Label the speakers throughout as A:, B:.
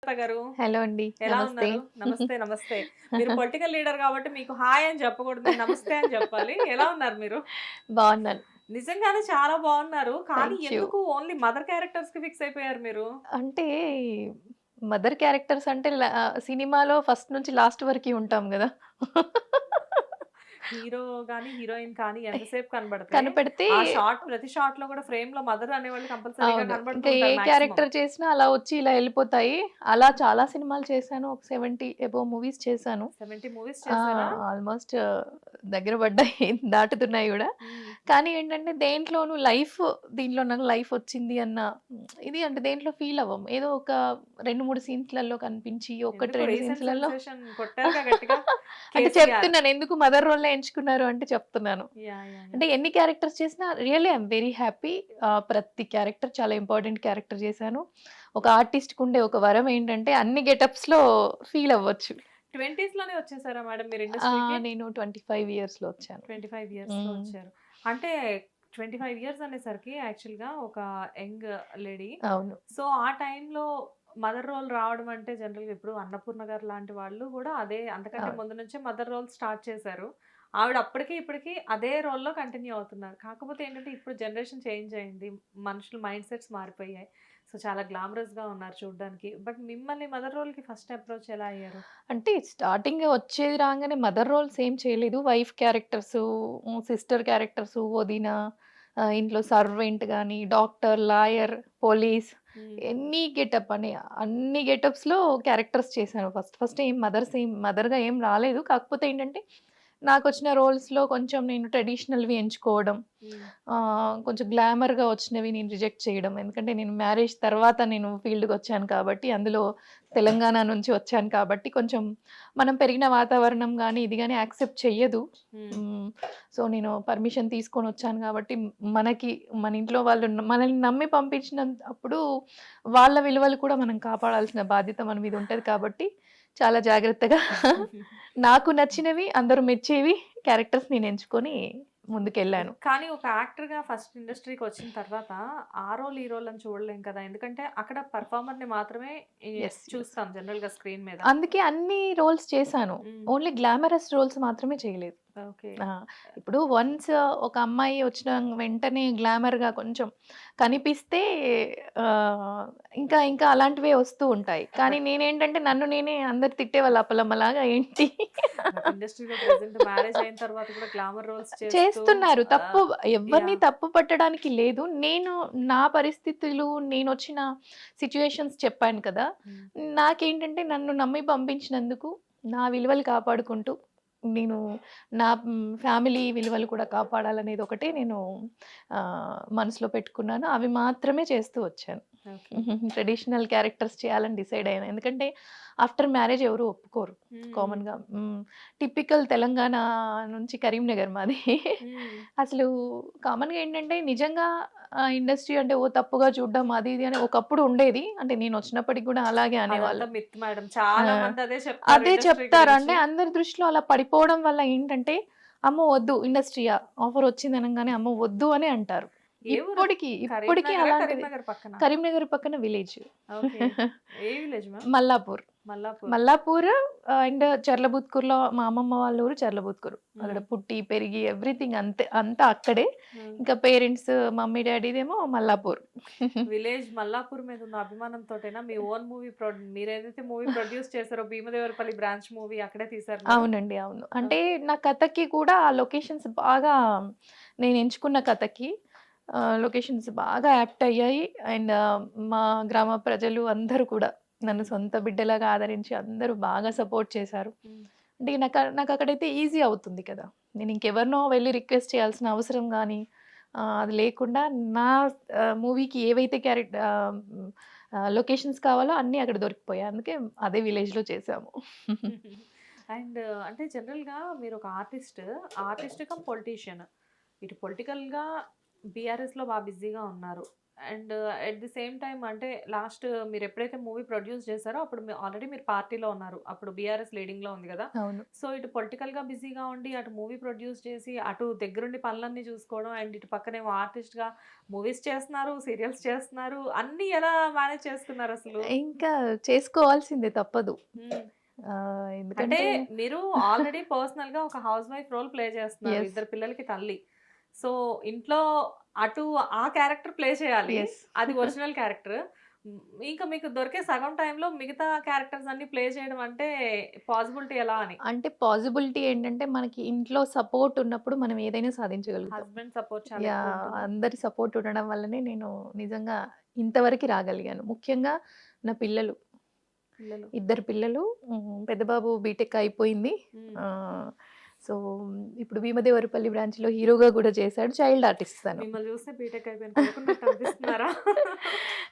A: గారు
B: హలో అండి.
A: ఎలా
B: నమస్తే.
A: ఉన్నారు? నమస్తే. నమస్తే. మీరు పొలిటికల్ లీడర్ కాబట్టి మీకు హాయ్ అని చెప్పకూడదు. నేను నమస్తే అని చెప్పాలి. ఎలా ఉన్నారు మీరు?
B: బావున్నాను.
A: నిజంగానే చాలా బాగున్నారు. కానీ
B: థాంక్ యూ.
A: ఎందుకు ఓన్లీ మదర్ క్యారెక్టర్స్‌కి ఫిక్స్ అయిపోయారు మీరు?
B: అంటే మదర్ క్యారెక్టర్స్ అంటే సినిమాలో ఫస్ట్ నుంచి లాస్ట్ వరకి ఉంటాం గదా!
A: హీరో గాని, హీరోయిన్ కానీ ఎంతసేపు కనబడితే,
B: కనపడితే
A: ఆ షాట్ ప్రతి షాట్‌లో కూడా ఫ్రేమ్‌లో మదర్ అనేవాళ్ళు కంపల్సరీగా
B: అవును.
A: కనబడుతూ
B: ఇంకా ఏ
A: ఉంటారు మాక్సిమం.
B: క్యారెక్టర్ చేసినా అలా వచ్చి ఇలా ఎళ్ళిపోతాయి. అలా చాలా సినిమాలు చేశాను. ఒక 70 అబోవ్ మూవీస్ చేశాను.
A: 70 మూవీస్
B: ఆ!
A: చేసారా?
B: ఆల్‌మోస్ట్ దగ్గర పడ్డాయి. దాటుతున్నాయి గూడా.
A: హ్మ్.
B: కానీ ఏంటంటే దేంట్లోనూ దీంట్లో నాకు లైఫ్ వచ్చింది అన్న ఇది అంటే దేంట్లో ఫీల్ అవ్వము. ఏదో ఒక 2, 3 సీన్స్‌లలో కనిపించి, ఒకటి
A: ఎందుకు
B: 2
A: రీసెంట్
B: సీన్స్‌లలో
A: సెన్సేషన్ కొట్టారుగా గట్టిగా
B: అంటే
A: 'కేసీఆర్'.
B: చెప్తున్నాను. ఎందుకు మదర్ రోలే ఎంచుకున్నారు అంటే చెప్తున్నాను.
A: యాహ్! యాహ్!
B: అంటే
A: యాహ్!
B: ఎన్ని క్యారెక్టర్స్ చేసినా really I am very happy. ప్రతి క్యారెక్టర్ చాలా ఇంపార్టెంట్ క్యారెక్టర్ చేశాను. ఒక ఆర్టిస్ట్‌కుండే ఒక వరం ఏంటంటే అన్ని గెటప్స్‌లో ఫీల్ అవ్వచ్చు.
A: 20స్‌లోనే వచ్చేసారా మేడం మీరు ఇండస్ట్రీకి?
B: నేను 25 ఇయర్స్‌లో వచ్చాను.
A: 25 ఇయర్స్‌లో
B: హ్మ్.
A: వచ్చారు. అంటే 25 ఇయర్స్ అనేసరికి యాక్చువల్‌గా ఒక యంగ్ లేడీ.
B: అవును.
A: సో, ఆ టైంలో మదర్ రోల్ రావడం అంటే జనరల్‌గా ఇప్పుడు అన్నపూర్ణ గారు లాంటి వాళ్ళు గూడా అదే అంతకంటే
B: అవును.
A: ముందు నుంచే మదర్ రోల్ స్టార్ట్ చేశారు. ఆవిడ అప్పటికి, ఇప్పటికి అదే రోల్‌లో కంటిన్యూ అవుతున్నారు. కాకపోతే ఏంటంటే ఇప్పుడు జనరేషన్ చేంజ్ అయింది. మనుషుల మైండ్ సెట్స్ మారిపోయాయి. సో, చాలా గ్లామరస్‌గా ఉన్నారు చూడ్డానికి. బట్ మిమ్మల్ని మదర్ రోల్‌కి ఫస్ట్ అప్రోచ్ ఎలా అయ్యారు?
B: అంటే స్టార్టింగ్ వచ్చేది రాంగానే మదర్ రోల్స్ ఏం చేయలేదు. వైఫ్ క్యారెక్టర్సు, సిస్టర్ క్యారెక్టర్సు, వదిన, ఇంట్లో సర్వెంట్ గాని, డాక్టర్, లాయర్, పోలీస్
A: హ్మ్.
B: ఎనీ గెటప్ అని అన్ని గెటప్స్‌లో క్యారెక్టర్స్ చేశాను. ఏం మదర్‌గా ఏం రాలేదు. కాకపోతే ఏంటంటే నాకొచ్చిన రోల్స్‌లో కొంచెం నేను ట్రెడిషనల్‌వి ఎంచుకోవడం.
A: హ్మ్.
B: కొంచెం గ్లామర్‌గా వచ్చినవి నేను రిజెక్ట్ చేయడం. ఎందుకంటే నేను మ్యారేజ్ తర్వాత నేను ఫీల్డ్‌కొచ్చాను కాబట్టి, అందులో తెలంగాణ నుంచి వచ్చాను కాబట్టి, కొంచెం మనం పెరిగిన వాతావరణం గాని, ఇది గాని యాక్సెప్ట్ చెయ్యదు.
A: హ్మ్.
B: హ్మ్. సో, నేను పర్మిషన్ తీసుకొనొచ్చాను కాబట్టి, మనకి మన ఇంట్లో వాళ్ళు మనల్ని నమ్మి పంపించినప్పుడు వాళ్ళ విలువలు కూడా మనం కాపాడాల్సిన బాధ్యత మన మీద ఉంటది కాబట్టి, చాలా జాగ్రత్తగా నాకు నచ్చినవి, అందరూ మెచ్చేవి క్యారెక్టర్స్ నేను ఎంచుకొని ముందుకెళ్ళాను.
A: కానీ ఒక యాక్టర్‌గా ఫస్ట్ ఇండస్ట్రీకొచ్చిన తర్వాత ఆ రోల్, ఈ రోల్ అని చూడలేం కదా! ఎందుకంటే అక్కడ పెర్ఫార్మర్‌ని మాత్రమే
B: యెస్.
A: చూస్తాం జనరల్‌గా స్క్రీన్ మీద.
B: అందుకే అన్ని రోల్స్ చేశాను.
A: హ్మ్.
B: ఓన్లీ గ్లామరస్ రోల్స్ మాత్రమే చేయలేదు.
A: ఓకే.
B: ఆ! ఇప్పుడు వన్స్ ఒక అమ్మాయి వచ్చిన వెంటనే గ్లామర్‌గా కొంచెం కనిపిస్తే ఇంకా ఇంకా అలాంటివే వస్తూ ఉంటాయి. కానీ
A: బట్
B: నేనేంటంటే నన్ను నేనే అందరూ తిట్టేవాళ్ళు అప్పలమ్మలాగా ఏంటి
A: బట్ ఇండస్ట్రీలో ప్రెజెంట్ మ్యారేజ్ అయిన తర్వాత కూడా గ్లామర్ రోల్స్ చేస్తూ
B: చేస్తున్నారు. ఎవ్వరిని
A: యాహ్!
B: తప్పు పట్టడానికి లేదు. నా పరిస్థితులు, నేనొచ్చిన సిట్యుయేషన్స్ చెప్పాను కదా!
A: హ్మ్.
B: నాకేంటంటే నన్ను నమ్మి పంపించినందుకు నా విలువలు కాపాడుకుంటూ, నేను ఫ్యామిలీ విలువలు కూడా కాపాడాలనేది ఒకటే నేను మనసులో పెట్టుకున్నాను. అవి మాత్రమే చేస్తూ వచ్చాను.
A: ఓకే.
B: ట్రెడిషనల్ క్యారెక్టర్స్ చేయాలని డిసైడ్ అయ్యాను. ఎందుకంటే ఆఫ్టర్ మ్యారేజ్ ఎవరు ఒప్పుకోరు
A: హ్మ్.
B: కామన్‌గా. టిపికల్ తెలంగాణ నుంచి కరీంనగర్ మాది.
A: హ్మ్.
B: అసలు కామన్‌గా ఏంటంటే నిజంగా ఇండస్ట్రీ అంటే తప్పుగా చూడడం అది ఇది అని ఒకప్పుడు ఉండేది. అంటే నేనొచ్చినప్పటికి గూడా అలాగే
A: అదంతా
B: అనేవాళ్ళు.
A: Myth madam.
B: ఆ!
A: చాలా మంది అదే చెప్తారు
B: అదే
A: ఇండస్ట్రీ
B: చెప్తారు.
A: గురించి.
B: అంటే అందరి దృష్టిలో అలా పడిపోవడం వల్ల ఏంటంటే, అమ్మో! వద్దు ఇండస్ట్రీయా ఆఫరొచ్చింది అనంగానే అమ్మో! వద్దు అనే అంటారు.
A: ఏ ఊరు?
B: ఇప్పటికి
A: కరీంనగరా?
B: అలాంటిది.
A: కరీంనగర్ పక్కన?
B: కరీంనగర్ పక్కన విలేజ్.
A: ఓకే. ఏ village ma'am?
B: Mallapur.
A: Mallapur.
B: Mallapur and చర్లబుత్కూర్‌లో మా అమ్మమ్మ వాళ్ళ ఊరు చర్లబుత్కూరు. అక్కడ
A: హ్మ్.
B: పుట్టి, పెరిగి ఎవ్రీథింగ్ అంతా అక్కడే.
A: హ్మ్.
B: ఇంకా పేరెంట్స్ మమ్మీ, డ్యాడీదేమో మల్లాపూర్.
A: విలేజ్ మల్లాపూర్ మీదున్న అభిమానంతోటేనా మీ ఓన్ మూవీ మీరేదైతే మూవీ ప్రొడ్యూస్ చేసారో 'భీమదేవరపల్లి బ్రాంచ్' మూవీ అక్కడే తీశారు మీరు?
B: అవునండి. అవును. అంటే
A: ఓకే.
B: నా కథకి కూడా ఆ లొకేషన్స్ బాగా నేను ఎంచుకున్న కథకి లొకేషన్స్ బాగా యాప్ట్ అయ్యాయి. అండ్ మా గ్రామ ప్రజలు అందరూ కూడా నన్ను
A: హ్మ్.
B: సొంత బిడ్డలాగా ఆదరించి అందరూ బాగా సపోర్ట్ చేశారు.
A: హ్మ్.
B: అంటే నాకక్కడైతే ఈజీ అవుతుంది కదా! నేను ఇంకెవరినో వెళ్లి రిక్వెస్ట్ చేయాల్సిన అవసరం గాని, అది లేకుండా నా మూవీకి ఏవైతే లొకేషన్స్ కావాలో అన్నీ అక్కడ దొరికిపోయాయి. అందుకే అదే విలేజ్‌లో చేశాము.
A: అండ్ అంటే జనరల్‌గా మీరొక ఆర్టిస్ట్, ఆర్టిస్ట్ కమ్ పొలిటీషియన్. ఇటు పొలిటికల్‌గా బీఆర్ఎస్‌లో బిజీగా ఉన్నారు. And at the same time అంటే లాస్ట్ మీరు ఎప్పుడైతే మూవీ ప్రొడ్యూస్ చేసారో అప్పుడు ఆల్రెడీ మీరు పార్టీలో ఉన్నారు. అప్పుడు బీఆర్ఎస్ లీడింగ్‌లో ఉంది గదా!
B: అవును.
A: సో, ఇటు పొలిటికల్‌గా బిజీగా ఉండి, అటు మూవీ ప్రొడ్యూస్ చేసి, అటు దగ్గరుండి పనులన్నీ చూసుకోవడం అండ్ ఇటు పక్కనేమో ఆర్టిస్ట్‌గా మూవీస్ చేస్తున్నారు, సీరియల్స్ చేస్తున్నారు. అన్నీ ఎలా మేనేజ్ చేసుకున్నారసలు?
B: ఇంకా చేసుకోవాల్సిందే తప్పదు.
A: హ్మ్. అంటే
B: ఎందుకంటే
A: మీరు ఆల్రెడీ పర్సనల్‌గా ఒక హౌస్ వైఫ్ రోల్ ప్లే చేస్తున్నారు.
B: యెస్.
A: ఇద్దరు పిల్లలకి తల్లి. సో, ఇంట్లో అటు ఆ క్యారెక్టర్ ప్లే చేయాలి.
B: యెస్.
A: అది ఒరిజినల్ క్యారెక్టర్. హ్మ్. ఇంకా మీకు దొరికే సగం టైంలో మిగతా క్యారెక్టర్స్ అన్నీ ప్లే చేయడం అంటే పాసిబిలిటీ ఎలా అని?
B: అంటే పాజిబిలిటీ ఏంటంటే మనకి ఇంట్లో సపోర్ట్ ఉన్నప్పుడు మనం ఏదైనా సాధించగలుగుతాం.
A: హస్బెండ్ సపోర్ట్ చాలా
B: యాహ్!
A: ఎక్కువుంటుంది.
B: అందరి సపోర్ట్ ఉండడం వల్లనే నేను నిజంగా ఇంతవరకి రాగలిగాను. ముఖ్యంగా నా పిల్లలు.
A: పిల్లలు.
B: ఇద్దరు పిల్లలు. పెద్ద బాబు బీటెక్ అయిపోయింది.
A: హ్మ్.
B: ఆహ్, సో, ఇప్పుడు భీమదేవరపల్లి బ్రాంచ్‌లో హీరోగా గూడా చేశాడు. చైల్డ్ ఆర్టిస్ట్ తను.
A: మిమ్మల్ని చూస్తే బీటెక్ అయిపోయిన కొడుకున్నట్టు అనిపిస్తున్నారా?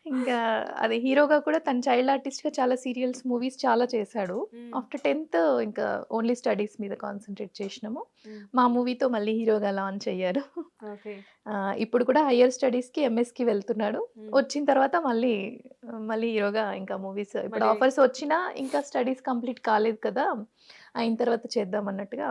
B: ఇంకా అది హీరోగా కూడా తను చైల్డ్ ఆర్టిస్ట్‌గా చాలా సీరియల్స్, మూవీస్ చాలా చేశాడు.
A: హ్మ్.
B: ఆఫ్టర్ 10థ్ ఇంకా ఓన్లీ స్టడీస్ మీద కాన్సంట్రేట్ చేసినాము.
A: హ్మ్.
B: మా మూవీతో మళ్ళీ హీరోగా లాంచ్ అయ్యారు.
A: ఓకే.
B: ఇప్పుడు కూడా హైయర్ స్టడీస్‌కి ఎంఎస్‌కి వెళ్తున్నాడు.
A: హ్మ్.
B: వచ్చిన తర్వాత మళ్ళీ హీరోగా ఇంకా మూవీస్ ఇప్పుడు
A: మళ్ళీ
B: ఆఫర్స్ వచ్చినా ఇంకా స్టడీస్ కంప్లీట్ కాలేదు కదా! అయిన తర్వాత చేద్దాం అన్నట్టుగా.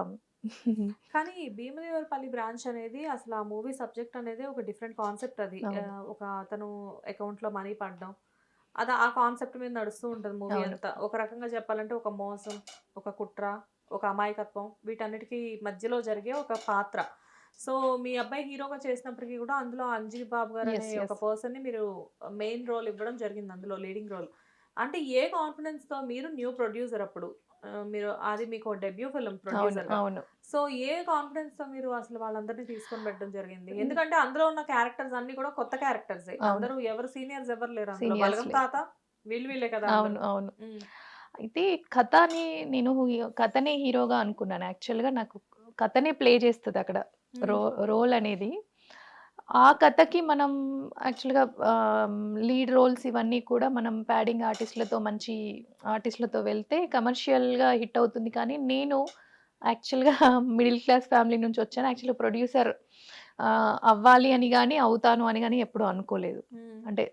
A: కానీ 'భీమదేవరపల్లి బ్రాంచ్' అనేది అసలు ఆ మూవీ సబ్జెక్ట్ అనేది ఒక డిఫరెంట్ కాన్సెప్ట్ అది.
B: అవును.
A: ఒక అతను అకౌంట్‌లో మనీ పడడం. అది ఆ కాన్సెప్ట్ మీద నడుస్తూ ఉంటది మూవీ
B: అవును.
A: అంతా. ఒక రకంగా చెప్పాలంటే ఒక మోసం, ఒక కుట్ర, ఒక అమాయకత్వం వీటన్నిటికి మధ్యలో జరిగే ఒక పాత్ర. సో, మీ అబ్బాయి హీరోగా చేసినప్పటికి కూడా అందులో అంజీ బాబు గారనే
B: యెస్.
A: ఒక
B: యెస్.
A: పర్సన్‌ని మీరు మెయిన్ రోల్ ఇవ్వడం జరిగింది అందులో లీడింగ్ రోల్. అంటే ఏ కాన్ఫిడెన్స్‌తో మీరు న్యూ ప్రొడ్యూసర్ అప్పుడు. మీరు అది మీకు డెబ్యూ ఫిల్మ్
B: అవును.
A: ప్రొడ్యూసర్‌గా.
B: అవును.
A: సో, ఏ కాన్ఫిడెన్స్‌తో మీరు అసలు వాళ్ళందరిని తీసుకొని పెట్టడం జరిగింది?
B: హ్మ్.
A: ఎందుకంటే అందులో ఉన్న క్యారెక్టర్స్ అన్నీ కూడా కొత్త క్యారెక్టర్సే.
B: అవును.
A: అందరూ ఎవరు సీనియర్స్ ఎవరు లేరు అందులో.
B: సీనియర్స్
A: బలగం
B: లేరు.
A: తాత వీళ్ళే కదా అందరూ.
B: అవును. అవును.
A: హ్మ్.
B: అయితే కథని నేను కథనే హీరోగా అనుకున్నాను. యాక్చువల్‌గా నాకు కథనే ప్లే చేస్తదక్కడ.
A: హ్మ్.
B: రో రోల్ అనేది. ఆ కథకి మనం యాక్చువల్‌గా లీడ్ రోల్స్ ఇవన్నీ కూడా మనం ప్యాడింగ్ ఆర్టిస్ట్‌లతో మంచి ఆర్టిస్ట్‌లతో వెళ్తే కమర్షియల్‌గా హిట్ అవుతుంది. కానీ నేను యాక్చువల్‌గా మిడిల్ క్లాస్ ఫ్యామిలీ నుంచి వచ్చాను. యాక్చువల్‌గా ప్రొడ్యూసర్ అవ్వాలి అని గాని, అవుతాను అని గాని ఎప్పుడూ అనుకోలేదు.
A: హ్మ్.
B: అంటే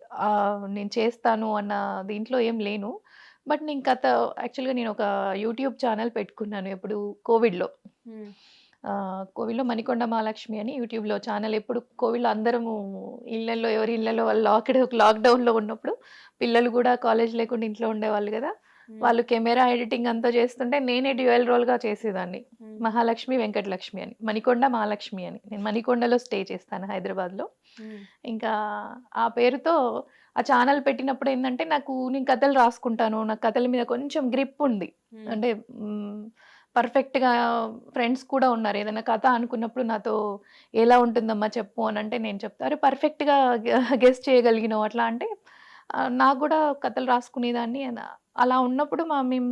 B: నేను చేస్తాను అన్న దీంట్లో ఏం లేను. బట్ నేను యాక్చువల్‌గా నేనొక యూట్యూబ్ ఛానెల్ పెట్టుకున్నాను ఎప్పుడు కోవిడ్‌లో.
A: హ్మ్.
B: కోవిడ్‌లో మణికొండ మహాలక్ష్మి అని యూట్యూబ్‌లో ఛానెల్ ఎప్పుడు కోవిడ్‌లో అందరము ఇళ్ళల్లో ఎవరి ఇళ్ళలో వాళ్ళు లాక్‌డౌన్‌లో ఉన్నప్పుడు పిల్లలు గూడా కాలేజ్ లేకుండా ఇంట్లో ఉండేవాళ్ళు గదా!
A: హ్మ్.
B: వాళ్ళు కెమెరా ఎడిటింగ్ అంతా చేస్తుంటే నేనే డ్యూయల్ రోల్‌గా చేసేదాన్ని.
A: హ్మ్.
B: మహాలక్ష్మి, వెంకటలక్ష్మి అని. మణికొండ మహాలక్ష్మి అని. నేను మణికొండలో స్టే చేస్తాను హైదరాబాద్‌లో.
A: హ్మ్.
B: ఇంకా ఆ పేరుతో ఆ ఛానెల్ పెట్టినప్పుడు ఏందంటే నేను కథలు రాసుకుంటాను. నాకు కథల మీద కొంచెం గ్రిప్ ఉంది.
A: హ్మ్.
B: అంటే హ్మ్. పర్ఫెక్ట్‌గా ఫ్రెండ్స్ కూడా ఉన్నారు. ఏదైనా కథ అనుకున్నప్పుడు నాతో ఎలా ఉంటుందమ్మా చెప్పు అనంటే నేను చెప్తా. అరే! పర్ఫెక్ట్‌గా గెస్ చేయగలిగినావు అట్లా అంటే నాకు గూడా కథలు రాసుకునేదాన్ని. అలా ఉన్నప్పుడు మేము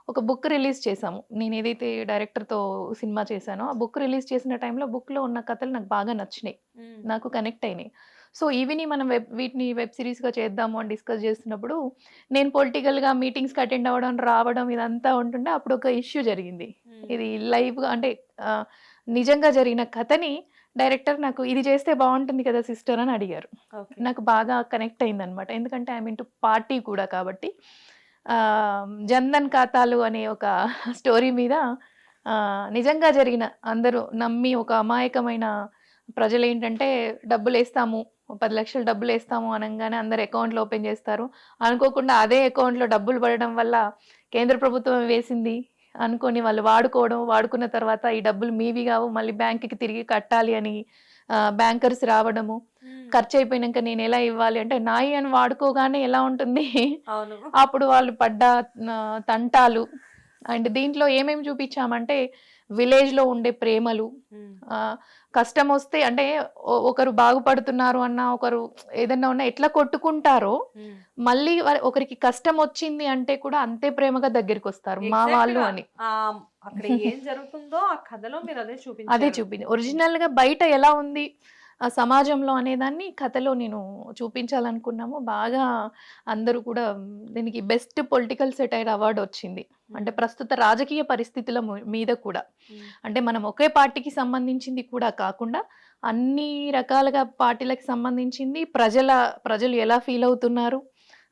B: ఒక బుక్ రిలీజ్ చేశాము. నేనేదైతే డైరెక్టర్‌తో సినిమా చేశానో, ఆ బుక్ రిలీజ్ చేసిన టైంలో బుక్‌లో ఉన్న కథలు నాకు బాగా నచ్చినాయి.
A: హ్మ్.
B: నాకు కనెక్ట్ అయినాయి. సో, మనం వీటిని వెబ్ సీరీస్‌గా చేద్దాము అని డిస్కస్ చేస్తున్నప్పుడు, నేను పొలిటికల్‌గా మీటింగ్స్‌కి అటెండ్ అవ్వడం, రావడం ఇదంతా ఉంటుండే. అప్పుడు ఒక ఇష్యూ జరిగింది.
A: హ్మ్.
B: ఇది లైవ్‌గా అంటే ఆహ్, నిజంగా జరిగిన కథని డైరెక్టర్ నాకు ఇది చేస్తే బావుంటుంది కదా సిస్టర్ అని అడిగారు.
A: ఓకే.
B: నాకు బాగా కనెక్ట్ అయిందనమాట. ఎందుకంటే ఐ యామ్ ఇంటూ పార్టీ కూడా కాబట్టి. జన్‌ధన్ ఖాతాలు అనే ఒక స్టోరీ మీద నిజంగా జరిగిన అందరూ నమ్మి ఒక అమాయకమైన ప్రజలేంటంటే డబ్బులేస్తాము, 10,00,000 డబ్బులేస్తాము అనంగానే అందరు అకౌంట్‌లు ఓపెన్ చేస్తారు. అనుకోకుండా అదే అకౌంట్‌లో డబ్బులు పడడం వల్ల కేంద్ర ప్రభుత్వం వేసింది అనుకోని వాళ్ళు వాడుకోవడం, వాడుకున్న తర్వాత ఈ డబ్బులు మీవి గావు మళ్ళీ బ్యాంక్‌కి తిరిగి కట్టాలి అని బ్యాంకర్స్ రావడము.
A: హ్మ్.
B: ఖర్చయిపోయినంక నేనెలా ఇవ్వాలి అంటే, నాయి అని వాడుకోగానే ఎలా ఉంటుంది,
A: అవును.
B: అప్పుడు వాళ్ళు పడ్డ తంటాలు అండ్ దీంట్లో ఏమేమి చూపిచ్చామంటే, విలేజ్‌లో ఉండే ప్రేమలు,
A: హ్మ్.
B: కష్టమొస్తే అంటే ఒకరు బాగుపడుతున్నారు అన్నా, ఒకరు ఏదన్నా ఉన్నా ఎట్లా కొట్టుకుంటారో,
A: హ్మ్.
B: మళ్ళీ ఒకరికి కష్టమొచ్చింది అంటే కూడా అంతే ప్రేమగా దగ్గరికొస్తారు. మా వాళ్ళు
A: ఎగ్జాక్ట్‌గా
B: అని.
A: అక్కడ ఏం జరుగుతుందో ఆ కథలో మీరదే
B: అదే
A: చూపించారు.
B: చూపింది.
A: హ్మ్.
B: ఒరిజినల్‌గా బయట ఎలా ఉంది సమాజంలో అనేదాన్ని కథలో నేను చూపించాలనుకున్నాము. బాగా అందరూ కూడా దీనికి బెస్ట్ పొలిటికల్ సెటైర్ అవార్డ్ వచ్చింది. అంటే
A: హ్మ్.
B: ప్రస్తుత రాజకీయ పరిస్థితుల మీద కూడా.
A: హ్మ్.
B: అంటే మనం ఒకే పార్టీకి సంబంధించింది కూడా కాకుండా అన్ని రకాలుగా పార్టీలకు సంబంధించింది, ప్రజలు ఎలా ఫీల్ అవుతున్నారు,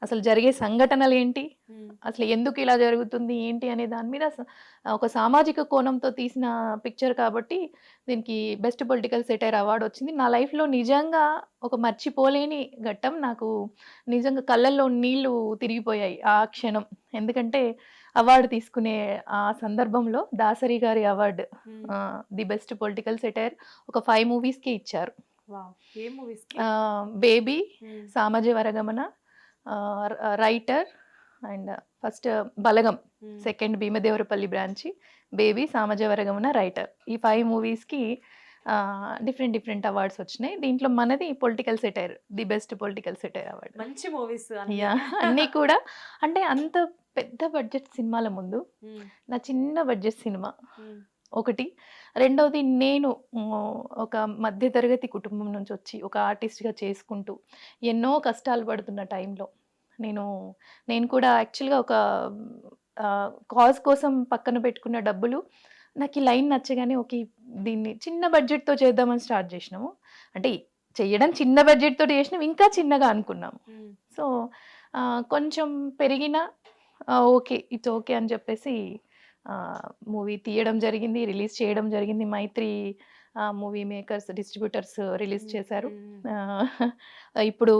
B: అసలు జరిగే సంఘటనలు ఏంటి, అసలు ఎందుకు ఇలా జరుగుతుంది ఏంటి అనే దాని మీద ఒక సామాజిక కోణంతో తీసిన పిక్చర్ కాబట్టి దీనికి బెస్ట్ పొలిటికల్ సెటైర్ అవార్డు వచ్చింది. నా లైఫ్లో నిజంగా ఒక మర్చిపోలేని ఘట్టం. నాకు నిజంగా కళ్ళల్లో నీళ్లు తిరిగిపోయాయి ఆ క్షణం. ఎందుకంటే అవార్డు తీసుకునే ఆ సందర్భంలో దాసరి గారి award the best political satire ఒక 5 మూవీస్కి ఇచ్చారు.
A: ఏ movies?
B: Baby, Samajavaragamana, writer and first Balagam, second Bheemadevarapalli branch, baby, Samajavaragamana, writer, ఈ 5 మూవీస్కి డిఫరెంట్ అవార్డ్స్ వచ్చినాయి. దీంట్లో మనది political satire, the best political satire award.
A: మంచి మూవీస్
B: అన్నీ కూడా. అంటే అంత పెద్ద బడ్జెట్ సినిమాల ముందు నా చిన్న బడ్జెట్ సినిమా ఒకటి. రెండవది, నేను ఒక మధ్యతరగతి కుటుంబం నుంచి వచ్చి ఒక ఆర్టిస్ట్గా చేసుకుంటూ ఎన్నో కష్టాలు పడుతున్న టైంలో నేను కూడా యాక్చువల్గా ఒక కాజ్ కోసం పక్కన పెట్టుకున్న డబ్బులు నాకు ఈ లైన్ నచ్చగానే ఓకే దీన్ని చిన్న బడ్జెట్తో చేద్దామని స్టార్ట్ చేసినాము. అంటే చెయ్యడం చిన్న బడ్జెట్తో చేసినాం, ఇంకా చిన్నగా అనుకున్నాము. సో కొంచెం పెరిగిన ఓకే ఇట్స్ ఓకే అని చెప్పేసి మూవీ తీయడం జరిగింది, రిలీజ్ చేయడం జరిగింది. మైత్రి మూవీ మేకర్స్, డిస్ట్రిబ్యూటర్స్ రిలీజ్ చేశారు. ఇప్పుడు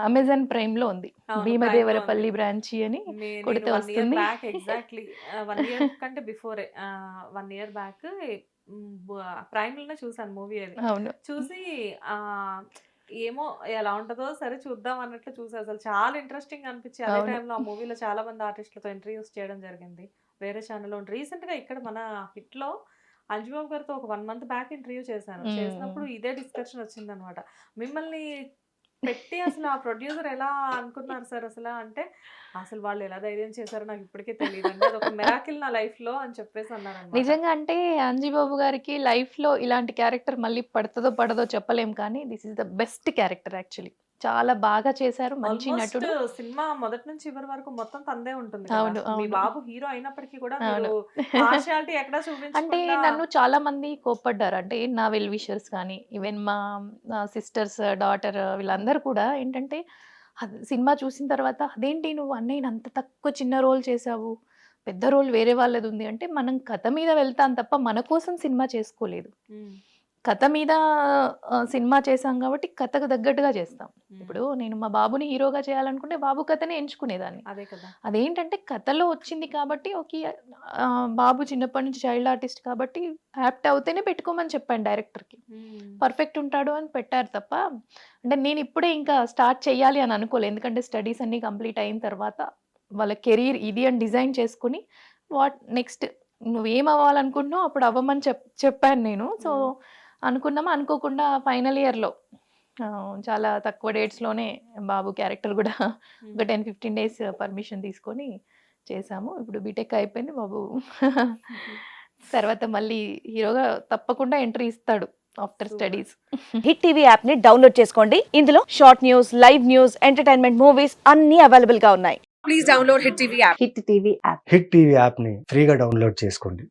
B: అమెజాన్ ప్రైమ్లో ఉంది, భీమదేవరపల్లి బ్రాంచి అని కొడితే వస్తుంది.
A: ఎగ్జాక్ట్లీ 1 year కంటే బిఫోర్ 1 year బ్యాక్ ప్రైమ్ లోనే చూసాను మూవీ. అది
B: అవును,
A: చూసి ఏమో ఎలా ఉంటుందో సరే చూద్దాం అన్నట్లు చూసాను. అసలు చాలా ఇంట్రెస్టింగ్ అనిపించి అదే టైంలో ఆ మూవీలో చాలా మంది ఆర్టిస్టులతో ఇంటర్వ్యూస్ చేయడం జరిగింది వేరే ఛానల్లో. రీసెంట్ గా ఇక్కడ మన హిట్ లో అంజుబాబు గారితో ఒక 1 month బ్యాక్ ఇంటర్వ్యూ చేశాను. చేసినప్పుడు ఇదే డిస్కషన్ వచ్చింది అనమాట. మిమ్మల్ని పెట్టి అసలు ఆ ప్రొడ్యూసర్ ఎలా అనుకున్నారు సార్ అసలు అంటే, అసలు వాళ్ళు ఎలా ధైర్యం చేశారో నాకు ఇప్పటికే తెలియదు అండి, అది ఒక మిరాకిల్ నా లైఫ్ లో అని చెప్పేసి అన్నారు.
B: నిజంగా అంటే అంజీబాబు గారికి లైఫ్ లో ఇలాంటి క్యారెక్టర్ మళ్ళీ పడుతుందో పడదో చెప్పలేం, కానీ this is the best character. Actually చాలా బాగా చేశారు, మంచి నటుడు.
A: సినిమా మొదటి నుంచి చివరి వరకు మొత్తం తందే ఉంటుంది.
B: అవును,
A: మీ బాబు హీరో అయినప్పటికీ కూడా పార్షియాలిటీ ఎక్కడ
B: అంటే నన్ను చాలా మంది కోప్పడ్డారు. అంటే నా వెల్ విషర్స్ కానీ ఈవెన్ మా సిస్టర్స్, డాటర్ వీళ్ళందరూ కూడా ఏంటంటే సినిమా చూసిన తర్వాత అదేంటి నువ్వు అన్నయ్య అంత తక్కువ చిన్న రోల్ చేసావు, పెద్ద రోల్ వేరే వాళ్ళది ఉంది అంటే, మనం కథ మీద వెళ్తాం తప్ప మన కోసం సినిమా చేసుకోలేదు. కథ మీద సినిమా చేసాం కాబట్టి కథకు తగ్గట్టుగా చేస్తాం. ఇప్పుడు నేను మా బాబుని హీరోగా చేయాలనుకుంటే బాబు కథనే ఎంచుకునేదాన్ని.
A: అదే కదా,
B: అదేంటంటే కథలో వచ్చింది కాబట్టి ఓకే బాబు చిన్నప్పటి నుంచి చైల్డ్ ఆర్టిస్ట్ కాబట్టి యాప్ట్ అవుతేనే పెట్టుకోమని చెప్పాను డైరెక్టర్కి. పర్ఫెక్ట్ ఉంటాడు అని పెట్టారు తప్ప, అంటే నేను ఇప్పుడే ఇంకా స్టార్ట్ చేయాలి అని అనుకోలేదు. ఎందుకంటే స్టడీస్ అన్నీ కంప్లీట్ అయిన తర్వాత వాళ్ళ కెరీర్ ఇది అని డిజైన్ చేసుకుని వాట్ నెక్స్ట్ నువ్వేం అవ్వాలనుకుంటున్నావు అప్పుడు అవ్వమని చెప్పాను నేను. సో అనుకున్నామా అనుకోకుండా ఫైనల్ ఇయర్లో చాలా తక్కువ డేట్స్లోనే బాబు క్యారెక్టర్ కూడా ఒక 10-15 days పర్మిషన్ తీసుకొని చేసాము. ఇప్పుడు బీటెక్ అయిపోయింది బాబు. తర్వాత మళ్ళీ హీరోగా తప్పకుండా ఎంట్రీ ఇస్తాడు after studies.
C: Hit TV app ని డౌన్లోడ్ చేసుకోండి. ఇందులో short news, live news, entertainment movies అన్ని అవైలబుల్ గా ఉన్నాయి. Please download hit TV app. Hit TV app ని ఫ్రీగా డౌన్లోడ్ చేసుకోండి.